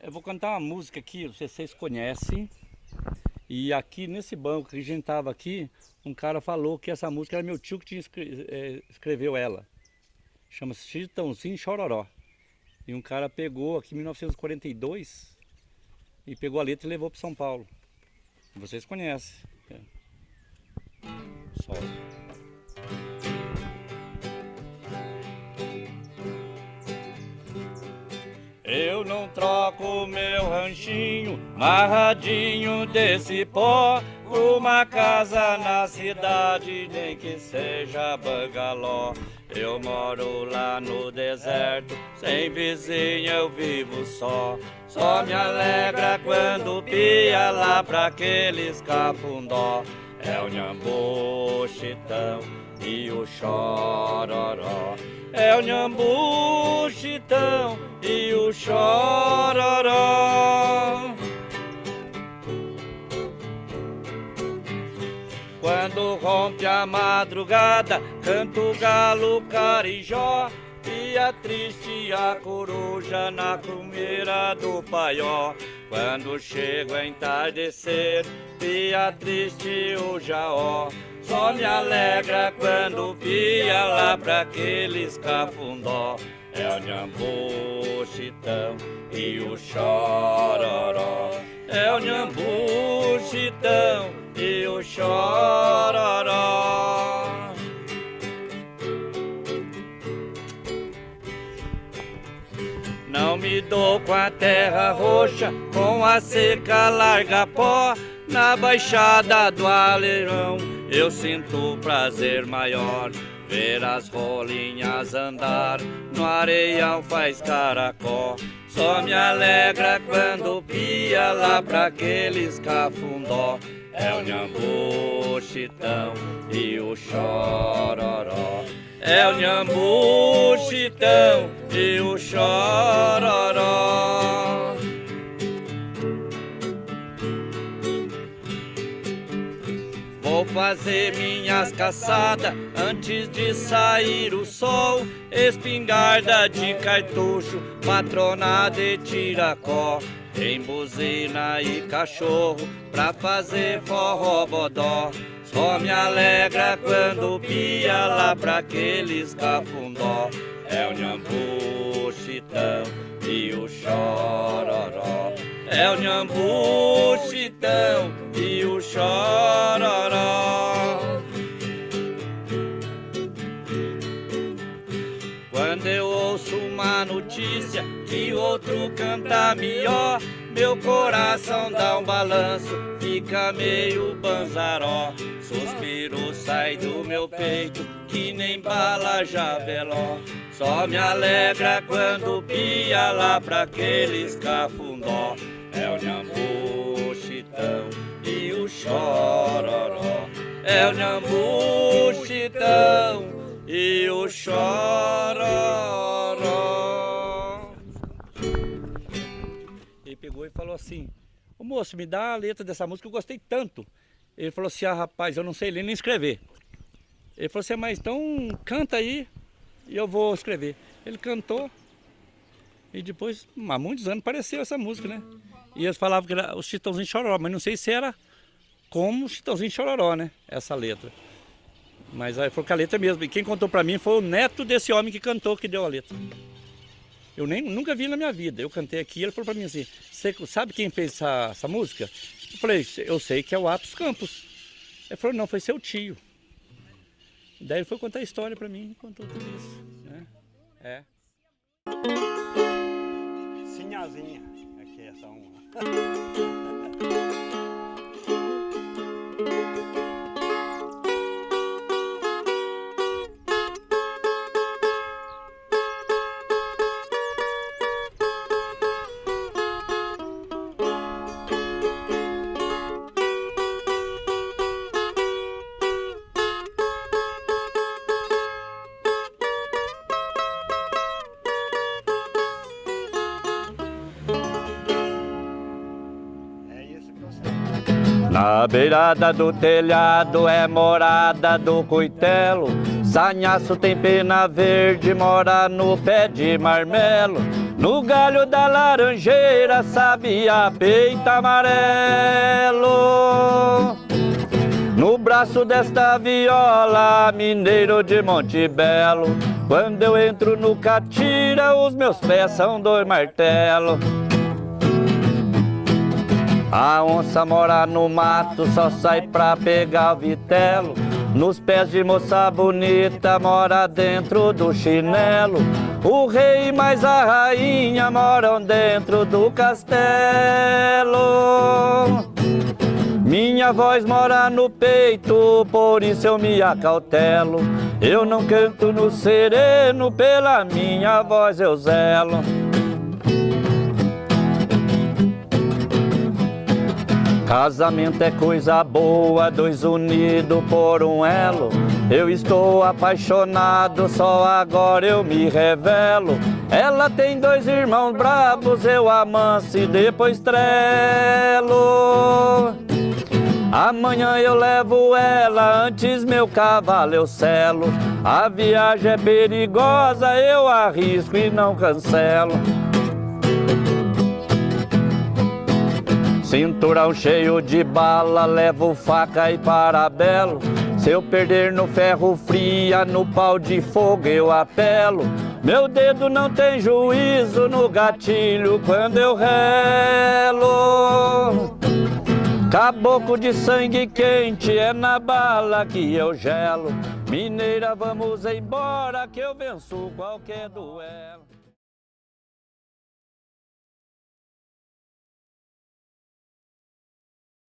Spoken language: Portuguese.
Eu vou cantar uma música aqui, não sei se vocês conhecem. E aqui nesse banco que a gente tava aqui, um cara falou que essa música era meu tio que tinha escreveu ela. Chama-se Chitãozinho Chororó. E um cara pegou aqui em 1942 e pegou a letra e levou para São Paulo. Vocês conhecem. Só. Eu não troco meu ranchinho, marradinho desse pó, por uma casa na cidade, nem que seja bangalô. Eu moro lá no deserto, sem vizinha eu vivo só. Só me alegra quando pia lá pra aqueles cafundó. É o Nhambu, Chitão e o Chororó. É o Nhambu, Chitão e o Chororó. Quando rompe a madrugada, canta o galo carijó, pia triste a coruja na crumeira do paió. Quando chega a entardecer, pia triste o jaó. Só me alegra quando pia lá pra aqueles cafundó. É o Nhambu, Chitão e o Chororó. É o Nhambu, Chitão e o Chororó. Não me dou com a terra roxa, com a seca larga pó. Na baixada do Aleirão eu sinto prazer maior. Ver as rolinhas andar no areião faz caracó. Só me alegra quando pia lá pra aqueles cafundó. É o Nhambu, Chitão e o Chororó. É o Nhambu, Chitão e o Chororó. Vou fazer minhas caçadas antes de sair o sol. Espingarda de cartucho, patronada e tiracó. Tem buzina e cachorro pra fazer forró bodó. Só me alegra quando pia lá pra aqueles cafundó. É o Nhambu, Chitão e o Chororó. É o Nhambu, Chitão e o Chororó. Quando eu ouço uma notícia que outro canta melhor, meu coração dá um balanço, fica meio banzaró. Suspiro sai do meu peito, que nem bala javeló. Só me alegra quando pia lá pra aqueles cafundó. É o Nhambu, Chitão e o Chororó. É o Nhambu, Chitão e o Chororó. Ele pegou e falou assim: ô moço, me dá a letra dessa música, eu gostei tanto. Ele falou assim: ah rapaz, eu não sei ler nem escrever. Ele falou assim: mas então canta aí e eu vou escrever. Ele cantou e depois, há muitos anos, apareceu essa música, né? E eles falavam que era o Chitãozinho Chororó, mas não sei se era como o Chitãozinho Chororó, né? Essa letra. Mas aí foi com a letra mesmo. E quem contou pra mim foi o neto desse homem que cantou, que deu a letra. Eu nunca vi na minha vida. Eu cantei aqui e ele falou pra mim assim: você sabe quem fez essa música? Eu falei: eu sei que é o Atos Campos. Ele falou: não, foi seu tio. Daí ele foi contar a história pra mim, contou tudo isso, né? É. Sinhazinha, aqui é só uma. Na beirada do telhado é morada do coitelo. Sanhaço tem pena verde, mora no pé de marmelo. No galho da laranjeira sabia peito amarelo. No braço desta viola, mineiro de Monte Belo. Quando eu entro no catira, os meus pés são 2 martelos. A onça mora no mato, só sai pra pegar o vitelo. Nos pés de moça bonita, mora dentro do chinelo. O rei mais a rainha moram dentro do castelo. Minha voz mora no peito, por isso eu me acautelo. Eu não canto no sereno, pela minha voz eu zelo. Casamento é coisa boa, 2 unidos por um elo. Eu estou apaixonado, só agora eu me revelo. Ela tem 2 irmãos bravos, eu amanso e depois trelo. Amanhã eu levo ela, antes meu cavalo eu selo. A viagem é perigosa, eu arrisco e não cancelo. Cinturão cheio de bala, levo faca e parabelo. Se eu perder no ferro fria, no pau de fogo eu apelo. Meu dedo não tem juízo no gatilho quando eu relo. Caboclo de sangue quente, é na bala que eu gelo. Mineira, vamos embora que eu venço qualquer duelo.